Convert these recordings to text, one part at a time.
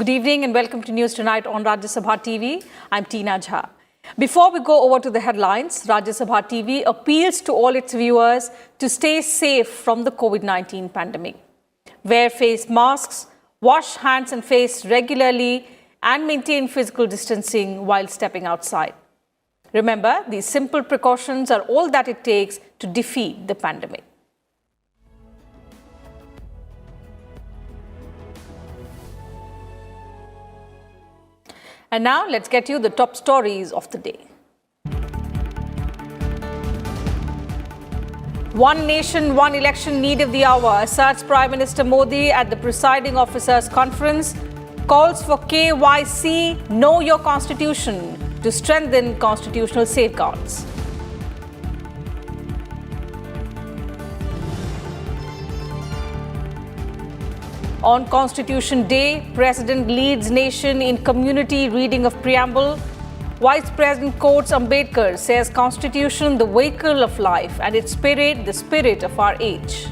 Good evening and welcome to News Tonight on Rajya Sabha TV. I'm Tina Jha. Before we go over to the headlines, Rajya Sabha TV appeals to all its viewers to stay safe from the COVID-19 pandemic. Wear face masks, wash hands and face regularly, and maintain physical distancing while stepping outside. Remember, these simple precautions are all that it takes to defeat the pandemic. And now, let's get you the top stories of the day. One nation, one election need of the hour, asserts Prime Minister Modi at the presiding officers' conference, calls for KYC, Know Your Constitution, to strengthen constitutional safeguards. On Constitution Day, President leads nation in community reading of preamble. Vice President quotes Ambedkar, says Constitution the vehicle of life and its spirit the spirit of our age.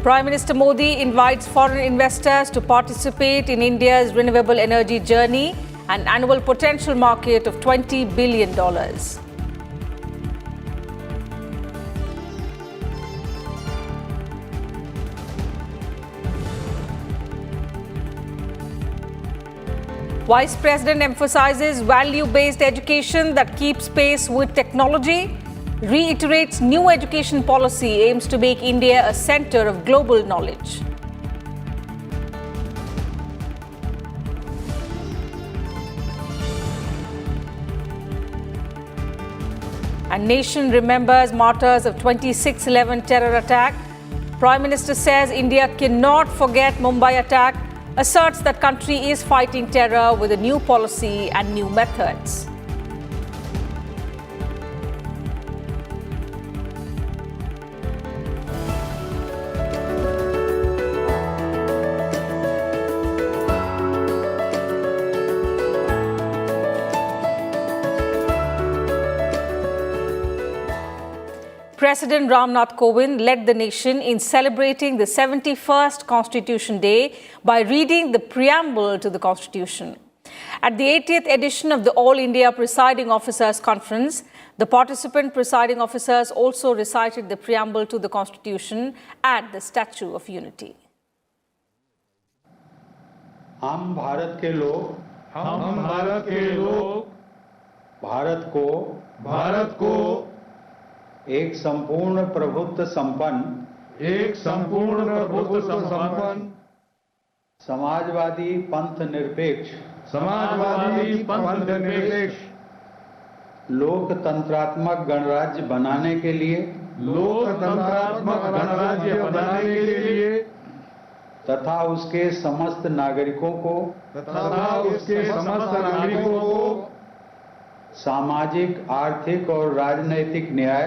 Prime Minister Modi invites foreign investors to participate in India's renewable energy journey, an annual potential market of $20 billion. Vice President emphasizes value-based education that keeps pace with technology, reiterates new education policy aims to make India a center of global knowledge. And nation remembers martyrs of 26/11 terror attack. Prime Minister says India cannot forget Mumbai attack, asserts that country is fighting terror with a new policy and new methods. President Ramnath Kovind led the nation in celebrating the 71st Constitution Day by reading the preamble to the Constitution. At the 80th edition of the All India Presiding Officers Conference, the participant presiding officers also recited the preamble to the Constitution at the Statue of Unity. हम भारत के लोग भारत को एक संपूर्ण प्रभुत्व संपन्न समाजवादी पंथ निरपेक्ष लोकतंत्रात्मक गणराज्य बनाने के लिए तथा उसके समस्त नागरिकों को सामाजिक आर्थिक और राजनैतिक न्याय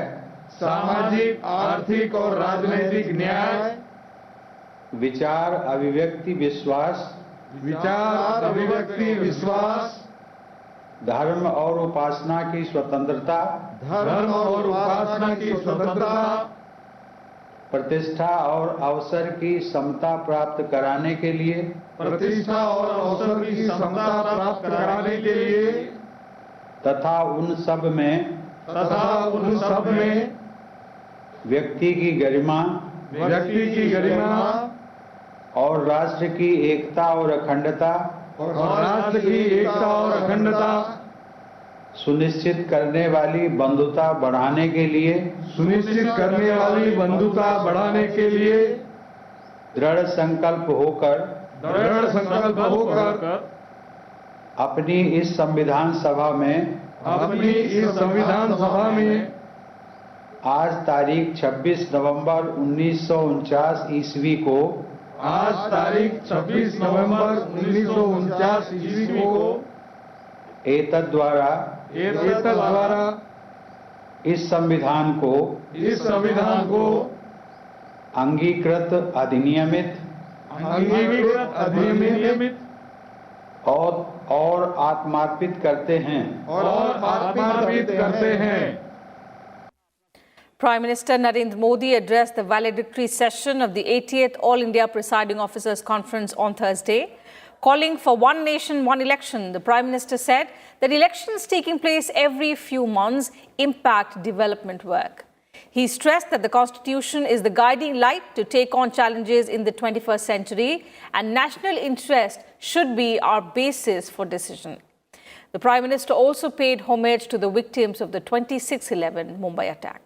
विचार अभिव्यक्ति विश्वास धर्म और उपासना की स्वतंत्रता प्रतिष्ठा और अवसर की समता प्राप्त कराने के लिए तथा उन सब में व्यक्ति की गरिमा और राष्ट्र की एकता और अखंडता सुनिश्चित करने वाली बंधुता बढ़ाने के लिए दृढ़ संकल्प होकर अपनी इस संविधान सभा में आज तारीख 26 नवंबर 1949 ईस्वी को एतद् द्वारा इस संविधान को अंगीकृत अधिनियमित और आत्मार्पित करते हैं Prime Minister Narendra Modi addressed the valedictory session of the 80th All India Presiding Officers Conference on Thursday. Calling for one nation, one election, the Prime Minister said that elections taking place every few months impact development work. He stressed that the Constitution is the guiding light to take on challenges in the 21st century and national interest should be our basis for decision. The Prime Minister also paid homage to the victims of the 26/11 Mumbai attack.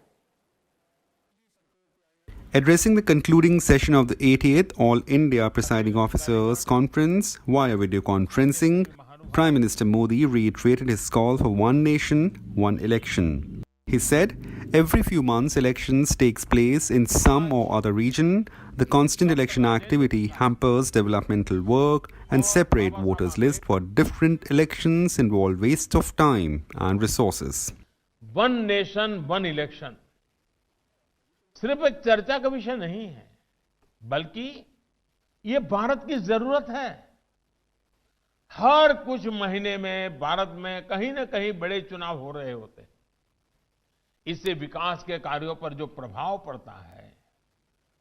Addressing the concluding session of the 80th All India Presiding Officers Conference via video conferencing, Prime Minister Modi reiterated his call for one nation, one election. He said, every few months elections takes place in some or other region. The constant election activity hampers developmental work and separate voters list for different elections involve waste of time and resources. One nation, one election सिर्फ एक चर्चा का विषय नहीं है, बल्कि ये भारत की जरूरत है। हर कुछ महीने में भारत में कहीं न कहीं बड़े चुनाव हो रहे होते हैं। इससे विकास के कार्यों पर जो प्रभाव पड़ता है,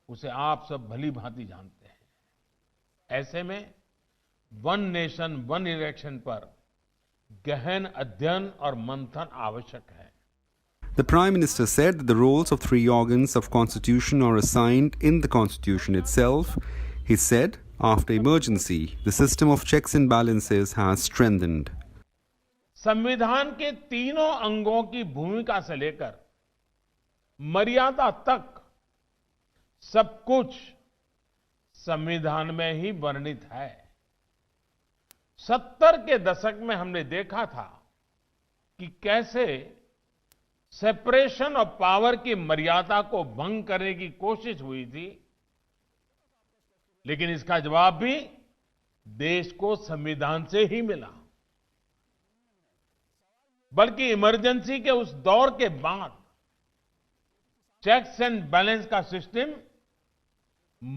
उसे आप सब भली भांति जानते हैं। ऐसे में वन नेशन वन इलेक्शन पर गहन अध्ययन और मंथन आवश्यक है। The Prime Minister said that the roles of three organs of Constitution are assigned in the Constitution itself. He said, after emergency, the system of checks and balances has strengthened. संविधान के तीनों अंगों की भूमिका से लेकर मर्यादा तक सब कुछ संविधान में ही वर्णित है। 70 के दशक में हमने देखा था कि कैसे सेपरेशन ऑफ पावर की मर्यादा को भंग करने की कोशिश हुई थी, लेकिन इसका जवाब भी देश को संविधान से ही मिला। बल्कि इमरजेंसी के उस दौर के बाद चेक्स एंड बैलेंस का सिस्टम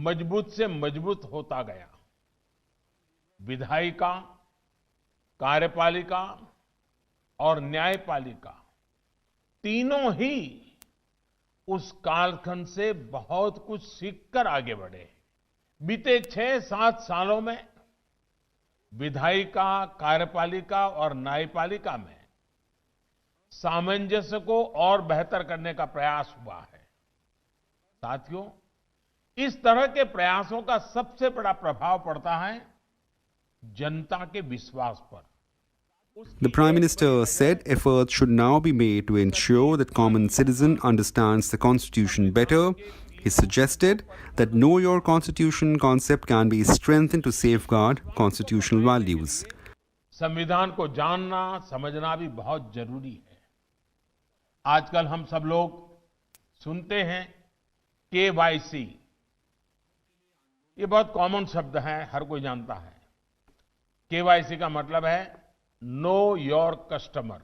मजबूत से मजबूत होता गया। विधायिका, कार्यपालिका और न्यायपालिका तीनों ही उस कालखंड से बहुत कुछ सीखकर आगे बढ़े। बीते 6-7 सालों में विधायिका, कार्यपालिका और न्यायपालिका में सामंजस्य को और बेहतर करने का प्रयास हुआ है। साथियों, इस तरह के प्रयासों का सबसे बड़ा प्रभाव पड़ता है जनता के विश्वास पर। The Prime Minister said efforts should now be made to ensure that common citizen understands the Constitution better. He suggested that know your Constitution concept can be strengthened to safeguard constitutional values. संविधान को जानना, समझना भी बहुत जरूरी है। आजकल हम सब लोग सुनते हैं KYC, ये बहुत कॉमन शब्द है, हर कोई जानता है। KYC का मतलब है नो योर कस्टमर।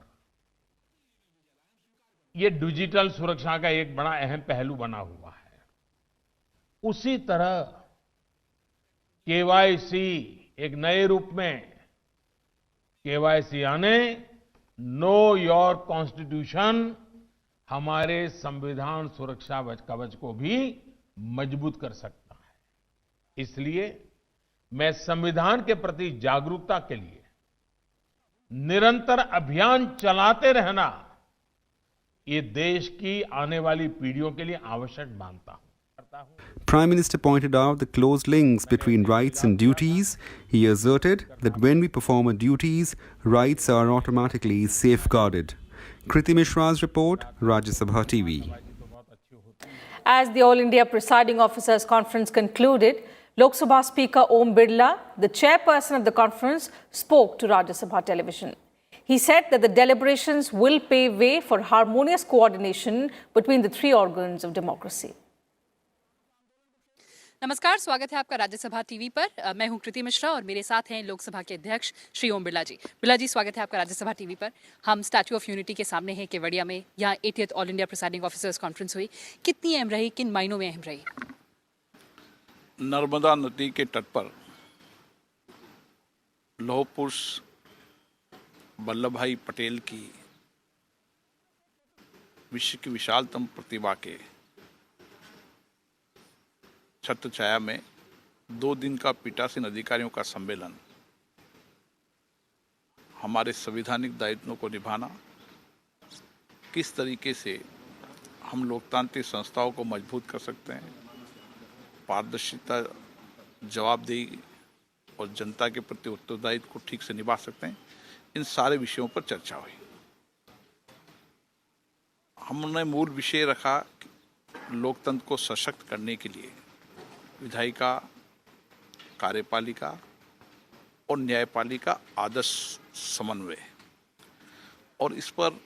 ये डिजिटल सुरक्षा का एक बड़ा अहम पहलू बना हुआ है। उसी तरह KYC एक नए रूप में KYC यानी नो योर कॉन्स्टिट्यूशन हमारे संविधान सुरक्षा कवच को भी मजबूत कर सकता है। इसलिए मैं संविधान के प्रति जागरूकता के लिए निरंतर अभियान चलाते रहना ये देश की आने वाली पीढ़ियों के लिए आवश्यक मानता हूं। Prime Minister pointed out the close links between rights and duties. He asserted that when we perform our duties, rights are automatically safeguarded. Kriti Mishra's report, Rajya Sabha TV. As the All India Presiding Officers Conference concluded, Lok Sabha Speaker Om Birla, the chairperson of the conference, spoke to Rajya Sabha television. He said that the deliberations will pave way for harmonious coordination between the three organs of democracy. नमस्कार, स्वागत है आपका Rajya Sabha TV पर। मैं हूं कृति मिश्रा और मेरे साथ हैं लोकसभा के अध्यक्ष श्री ओम बिरला जी। बिरला जी, स्वागत है आपका राज्यसभा टीवी पर। हम स्टैच्यू ऑफ यूनिटी के सामने हैं केवड़िया में। यहाँ 80th all India presiding officers conference हुई। कितनी अहम रही, किन मायनों में अहम रही? नर्मदा नदी के तट पर लौह पुरुष वल्लभ भाई पटेल की विश्व की विशालतम प्रतिभा के छत्र छाया में 2 दिन का पीठासीन अधिकारियों का सम्मेलन हमारे संवैधानिक दायित्वों को निभाना, किस तरीके से हम लोकतांत्रिक संस्थाओं को मजबूत कर सकते हैं, पारदर्शिता, जवाबदेही और जनता के प्रति उत्तरदायित्व को ठीक से निभा सकते हैं, इन सारे विषयों पर चर्चा हुई। हमने मूल विषय रखा कि लोकतंत्र को सशक्त करने के लिए विधायिका, कार्यपालिका और न्यायपालिका आदर्श समन्वय, और इस पर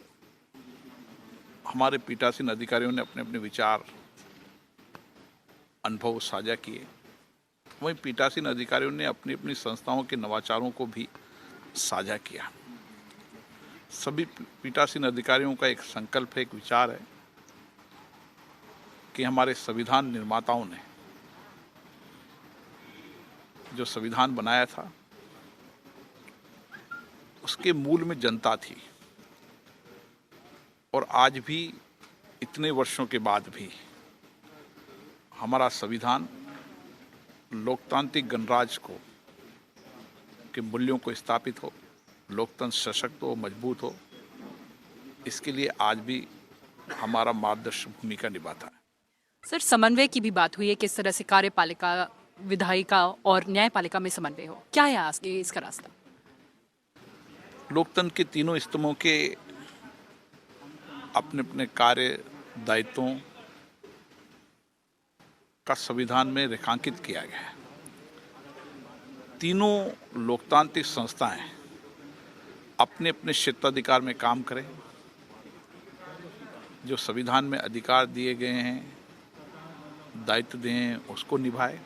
हमारे पीठासीन अधिकारियों ने अपने अपने विचार, अनुभव साझा किए। वहीं पीठासीन अधिकारियों ने अपनी अपनी संस्थाओं के नवाचारों को भी साझा किया। सभी पीठासीन अधिकारियों का एक संकल्प है, एक विचार है कि हमारे संविधान निर्माताओं ने जो संविधान बनाया था उसके मूल में जनता थी, और आज भी इतने वर्षों के बाद भी हमारा संविधान लोकतांत्रिक गणराज्य को के मूल्यों को स्थापित हो, लोकतंत्र सशक्त हो, मजबूत हो, इसके लिए आज भी हमारा मार्गदर्शक भूमिका निभाता है। सर, समन्वय की भी बात हुई है, किस तरह से कार्यपालिका, विधायिका और न्यायपालिका में समन्वय हो, क्या है आगे इसका रास्ता? लोकतंत्र के तीनों स्तंभों के अपने अपने कार्य दायित्वों का संविधान में रेखांकित किया गया है। तीनों लोकतांत्रिक संस्थाएं अपने अपने क्षेत्राधिकार में काम करें, जो संविधान में अधिकार दिए गए हैं, दायित्व दिए हैं, उसको निभाए।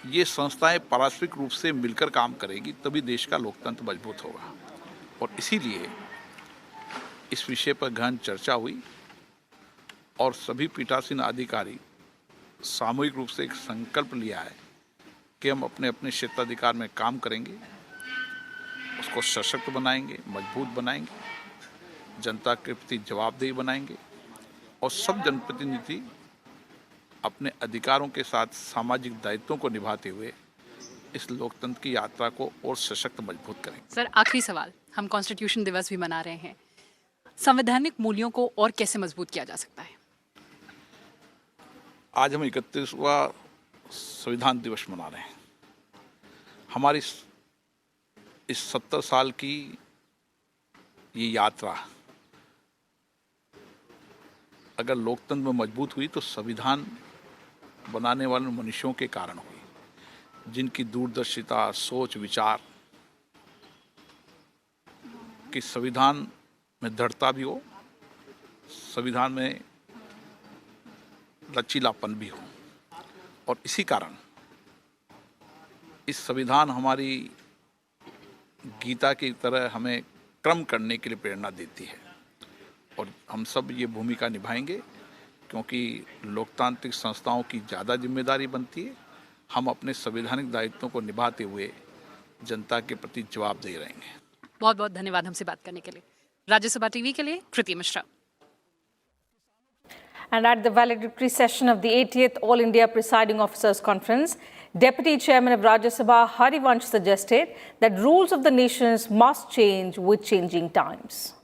ये संस्थाएं पारस्परिक रूप से मिलकर काम करेगी, तभी देश का लोकतंत्र मजबूत होगा। और इसीलिए इस विषय पर गहन चर्चा हुई और सभी पीठासीन अधिकारी सामूहिक रूप से एक संकल्प लिया है कि हम अपने अपने क्षेत्राधिकार में काम करेंगे, उसको सशक्त बनाएंगे, मजबूत बनाएंगे, जनता के प्रति जवाबदेही बनाएंगे, और सब जनप्रतिनिधि अपने अधिकारों के साथ सामाजिक दायित्वों को निभाते हुए इस लोकतंत्र की यात्रा को और सशक्त मजबूत करेंगे। सर, आखिरी सवाल, हम कॉन्स्टिट्यूशन दिवस भी मना रहे हैं, संवैधानिक मूल्यों को और कैसे मजबूत किया जा सकता है? आज हम 31वां संविधान दिवस मना रहे हैं। हमारी इस 70 साल की ये यात्रा अगर लोकतंत्र में मजबूत हुई तो संविधान बनाने वाले मनुष्यों के कारण हुई, जिनकी दूरदर्शिता, सोच, विचार कि संविधान में दृढ़ता भी हो, संविधान में लचीलापन भी हो, और इसी कारण इस संविधान हमारी गीता की तरह हमें क्रम करने के लिए प्रेरणा देती है। और हम सब ये भूमिका निभाएंगे, क्योंकि लोकतांत्रिक संस्थाओं की ज़्यादा जिम्मेदारी बनती है। हम अपने संवैधानिक दायित्वों को निभाते हुए जनता के प्रति जवाबदेह रहेंगे। बहुत बहुत धन्यवाद हमसे बात करने के लिए। राज्यसभा टीवी के लिए कृति Mishra. And at the valedictory session of the 80th All India Presiding Officers Conference, Deputy Chairman of Rajya Sabha Harivansh suggested that rules of the nations must change with changing times.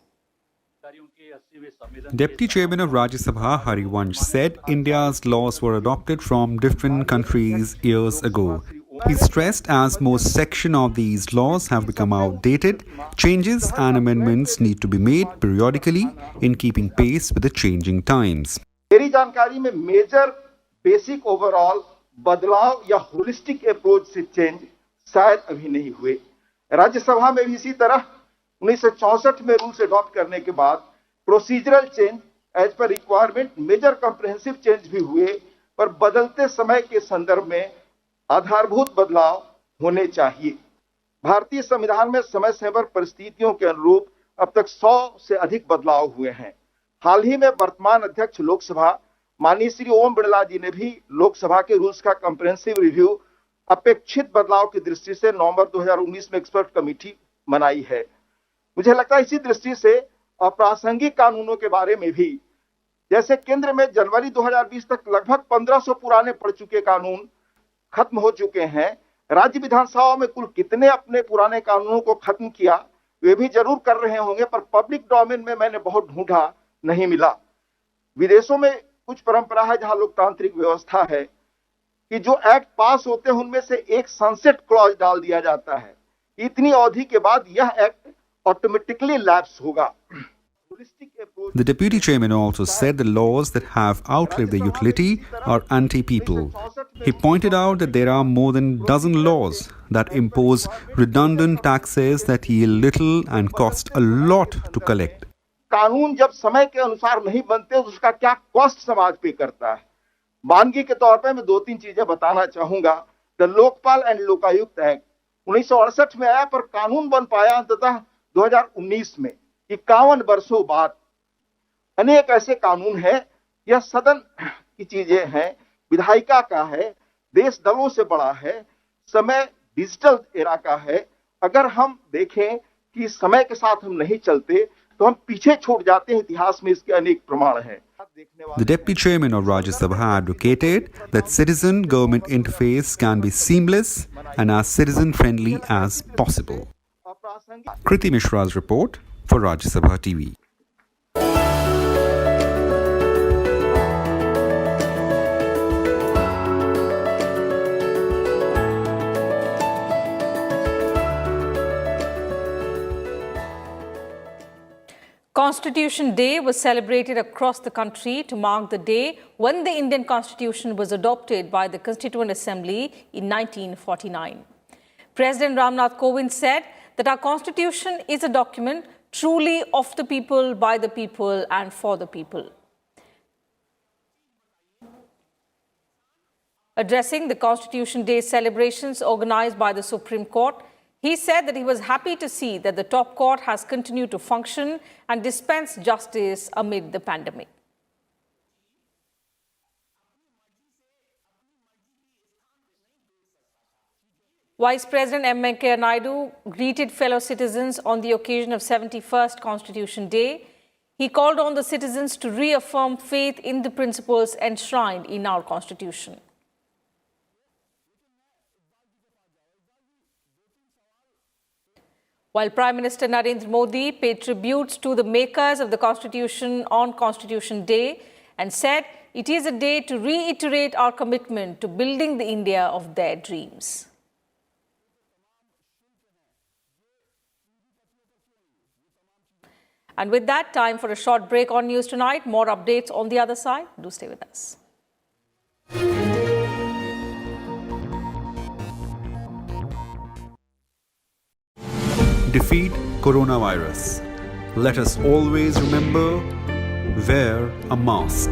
Deputy Chairman of Rajya Sabha Harivansh said India's laws were adopted from different countries years ago. He stressed as most sections of these laws have become outdated, changes and amendments need to be made periodically in keeping pace with the changing times. मेरी जानकारी में major basic overall बदलाव या holistic approach से change शायद अभी नहीं हुए। राज्यसभा में भी इसी तरह 1964 में रूल्स अडॉप्ट करने के बाद procedural change as per requirement major comprehensive change भी हुए, पर बदलते समय के संदर्भ में आधारभूत बदलाव होने चाहिए। भारतीय संविधान में समय समय पर परिस्थितियों के अनुरूप अब तक 100 से अधिक बदलाव हुए हैं। हाल ही में वर्तमान अध्यक्ष लोकसभा माननीय श्री ओम बिड़ला जी ने भी लोकसभा के रूल्स का कॉम्प्रिहेंसिव रिव्यू अपेक्षित बदलाव की दृष्टि से नवंबर 2019 में एक्सपर्ट कमेटी बनाई है। मुझे लगता है इसी दृष्टि से अप्रासंगिक कानूनों के बारे में भी, जैसे केंद्र में जनवरी 2020 तक लगभग 1500 पुराने पड़ चुके कानून खत्म हो चुके हैं। राज्य विधानसभाओं में कुल कितने अपने पुराने कानूनों को खत्म किया वे भी जरूर कर रहे होंगे, पर पब्लिक डोमेन में मैंने बहुत ढूंढा, नहीं मिला। विदेशों में कुछ परंपरा है जहां लोकतांत्रिक व्यवस्था है कि जो एक्ट पास होते हैं उनमें से एक सनसेट क्लॉज डाल दिया जाता है। इतनी अवधि के बाद यह एक्ट ऑटोमेटिकली लैप्स होगा। The deputy chairman also said the laws that have outlived their utility are anti-people. He pointed out that there are more than a dozen laws that impose redundant taxes that yield little and cost a lot to collect. कानून जब समय के अनुसार नहीं बनते तो उसका क्या कॉस्ट समाज पे करता है। मानगी के तौर पे मैं 2-3 चीजें बताना चाहूंगा। The Lokpal and Lokayukta act 1968 में आया, पर कानून बन पाया अंततः 2019 में, 51 वर्षों बाद। अनेक ऐसे कानून हैं, यह सदन की चीजें हैं, विधायिका का है, देश दलों से बड़ा है, समय डिजिटल एरा का है। अगर हम देखें कि समय के साथ हम नहीं चलते तो हम पीछे छूट जाते हैं। इतिहास में इसके अनेक प्रमाण हैं। The deputy chairman of Rajya Sabha advocated that citizen-government interface can be seamless and as citizen-friendly as possible. Kriti Mishra's report for Rajya Sabha TV. Constitution Day was celebrated across the country to mark the day when the Indian Constitution was adopted by the Constituent Assembly in 1949. President Ramnath Kovind said that our Constitution is a document truly of the people, by the people and for the people. Addressing the Constitution Day celebrations organized by the Supreme Court, he said that he was happy to see that the top court has continued to function and dispense justice amid the pandemic. Vice President M. Venkaiah Naidu greeted fellow citizens on the occasion of 71st Constitution Day. He called on the citizens to reaffirm faith in the principles enshrined in our Constitution. While Prime Minister Narendra Modi paid tributes to the makers of the Constitution on Constitution Day and said it is a day to reiterate our commitment to building the India of their dreams. And with that, time for a short break on News Tonight. More updates on the other side. Do stay with us. Defeat coronavirus. Let us always remember, wear a mask,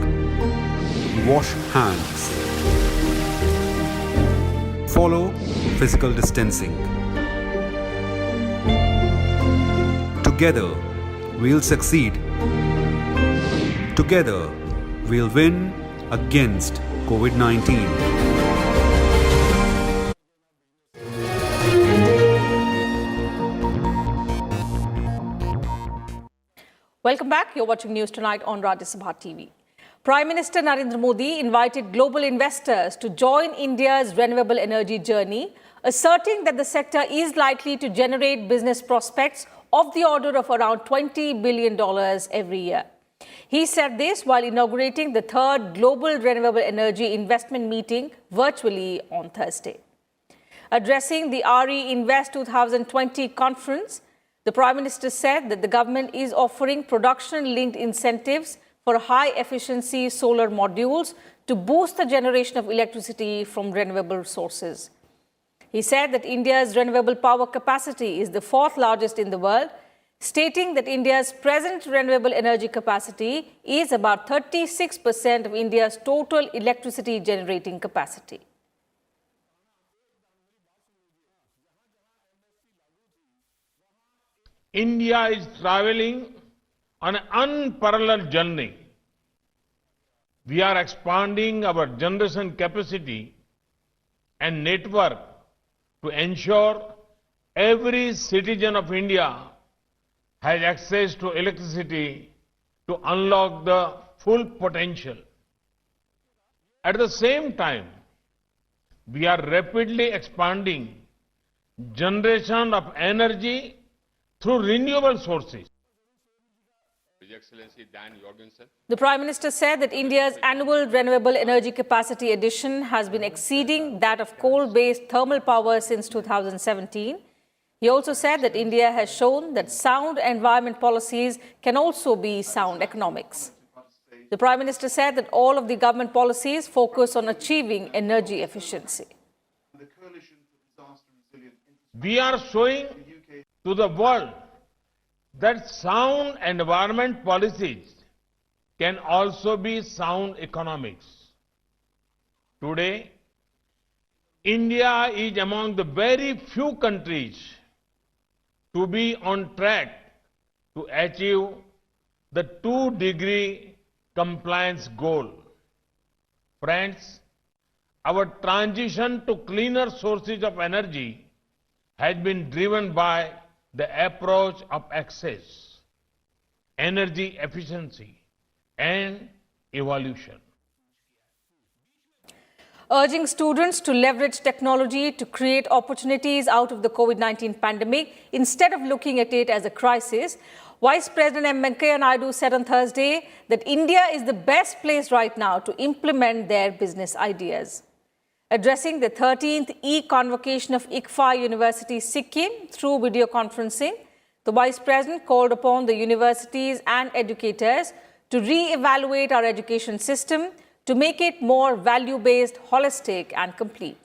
wash hands, follow physical distancing. Together, we'll succeed. Together, we'll win against COVID-19. Welcome back. You're watching News Tonight on Rajya Sabha TV. Prime Minister Narendra Modi invited global investors to join India's renewable energy journey, asserting that the sector is likely to generate business prospects of the order of around $20 billion every year. He said this while inaugurating the third Global Renewable Energy Investment Meeting virtually on Thursday. Addressing the RE Invest 2020 conference, the Prime Minister said that the government is offering production-linked incentives for high-efficiency solar modules to boost the generation of electricity from renewable sources. He said that India's renewable power capacity is the fourth largest in the world, stating that India's present renewable energy capacity is about 36% of India's total electricity generating capacity. India is traveling on an unparalleled journey. We are expanding our generation capacity and network to ensure every citizen of India has access to electricity to unlock the full potential. At the same time, we are rapidly expanding generation of energy through renewable sources. His Excellency Dan Jorgensen. The Prime Minister said that India's annual renewable energy capacity addition has been exceeding that of coal-based thermal power since 2017. He also said that India has shown that sound environment policies can also be sound economics. The Prime Minister said that all of the government policies focus on achieving energy efficiency. We are showing to the world that sound environment policies can also be sound economics. Today, India is among the very few countries to be on track to achieve the 2-degree compliance goal. Friends, our transition to cleaner sources of energy has been driven by the approach of access, energy efficiency, and evolution. Urging students to leverage technology to create opportunities out of the COVID-19 pandemic instead of looking at it as a crisis, Vice President M. Venkaiah Naidu said on Thursday that India is the best place right now to implement their business ideas. Addressing the 13th e-convocation of ICFA University Sikkim through video conferencing, the Vice President called upon the universities and educators to re-evaluate our education system to make it more value-based, holistic and complete.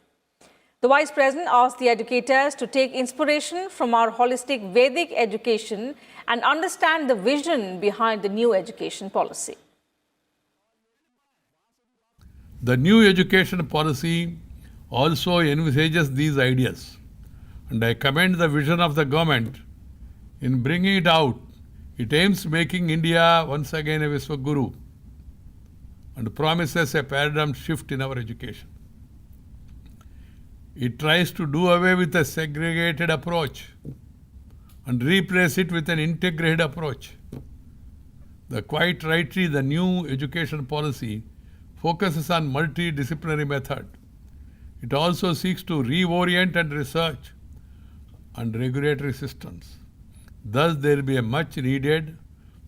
The Vice President asked the educators to take inspiration from our holistic Vedic education and understand the vision behind the new education policy. The new education policy also envisages these ideas, and I commend the vision of the government in bringing it out. It aims making India once again a Vishwaguru and promises a paradigm shift in our education. It tries to do away with a segregated approach and replace it with an integrated approach. Quite rightly, the new education policy focuses on multidisciplinary method. It also seeks to reorient and research and regulatory systems. Thus, there will be a much needed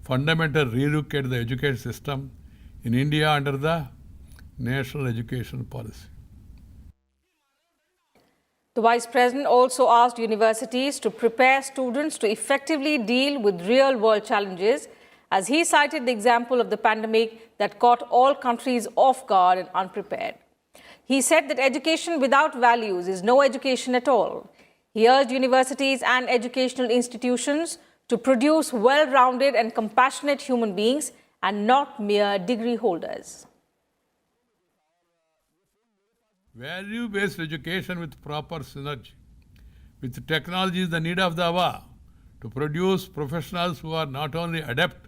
fundamental relook at the education system in India under the National Education Policy. The Vice President also asked universities to prepare students to effectively deal with real-world challenges, as he cited the example of the pandemic that caught all countries off guard and unprepared. He said that education without values is no education at all. He urged universities and educational institutions to produce well-rounded and compassionate human beings and not mere degree holders. Value-based education with proper synergy with technology is the need of the hour to produce professionals who are not only adept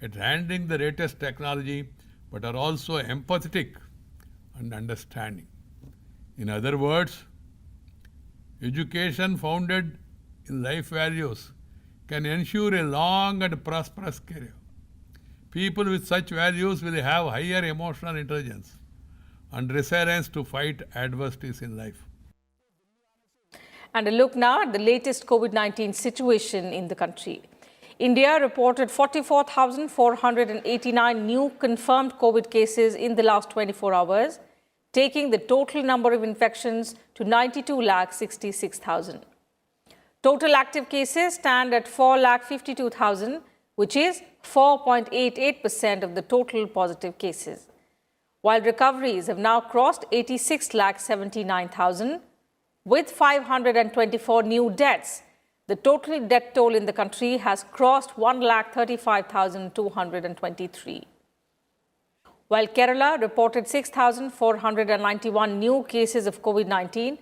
at handling the latest technology but are also empathetic and understanding. In other words, education founded in life values can ensure a long and prosperous career. People with such values will have higher emotional intelligence and resilience to fight adversities in life. And a look now at the latest COVID-19 situation in the country. India reported 44,489 new confirmed COVID cases in the last 24 hours, taking the total number of infections to 92,66,000. Total active cases stand at 4,52,000, which is 4.88% of the total positive cases. While recoveries have now crossed 86,79,000, with 524 new deaths, the total death toll in the country has crossed 1,35,223. While Kerala reported 6,491 new cases of COVID-19,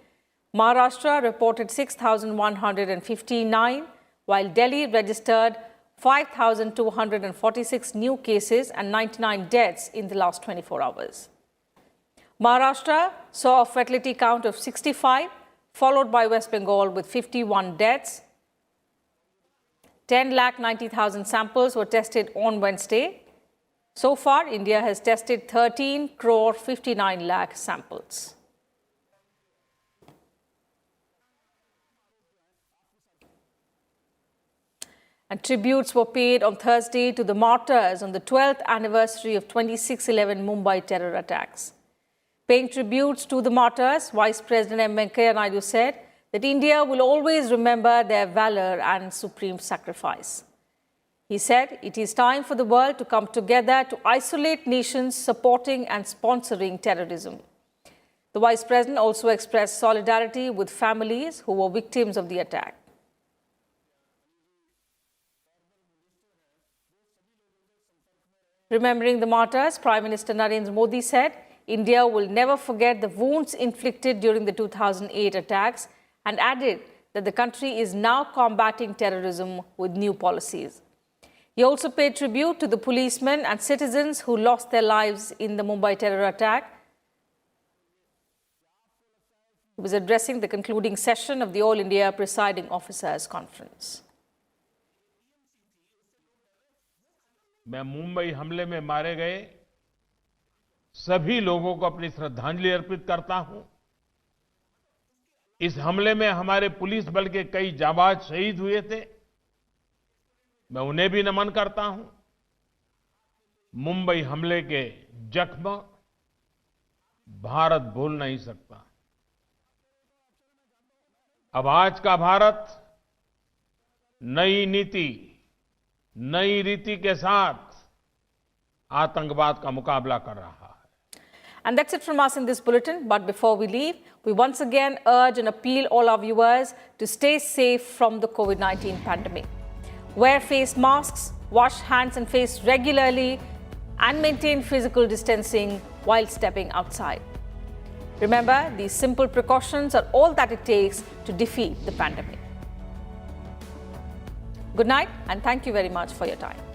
Maharashtra reported 6,159, while Delhi registered 5,246 new cases and 99 deaths in the last 24 hours. Maharashtra saw a fatality count of 65, followed by West Bengal with 51 deaths. 10,90,000 samples were tested on Wednesday. So far, India has tested 13 crore 59 lakh samples. And tributes were paid on Thursday to the martyrs on the 12th anniversary of 26/11 Mumbai terror attacks. Paying tributes to the martyrs, Vice President M. Venkaiah Naidu said that India will always remember their valor and supreme sacrifice. He said it is time for the world to come together to isolate nations supporting and sponsoring terrorism. The Vice President also expressed solidarity with families who were victims of the attack. Remembering the martyrs, Prime Minister Narendra Modi said India will never forget the wounds inflicted during the 2008 attacks and added that the country is now combating terrorism with new policies. He also paid tribute to the policemen and citizens who lost their lives in the Mumbai terror attack. He was addressing the concluding session of the All India Presiding Officers Conference. मैं मुंबई हमले में मारे गए सभी लोगों को अपनी श्रद्धांजलि अर्पित करता हूं। इस हमले में हमारे पुलिस बल के कई जाबाज शहीद हुए थे। मैं उन्हें भी नमन करता हूं। मुंबई हमले के जख्म भारत भूल नहीं सकता। अब आज का भारत नई नीति, नई रीति के साथ आतंकवाद का मुकाबला कर रहा है। And that's it from us in this bulletin. But before we leave, we once again urge and appeal all our viewers to stay safe from the COVID-19 pandemic. Wear face masks, wash hands and face regularly, and maintain physical distancing while stepping outside. Remember, these simple precautions are all that it takes to defeat the pandemic. Good night, and thank you very much for your time.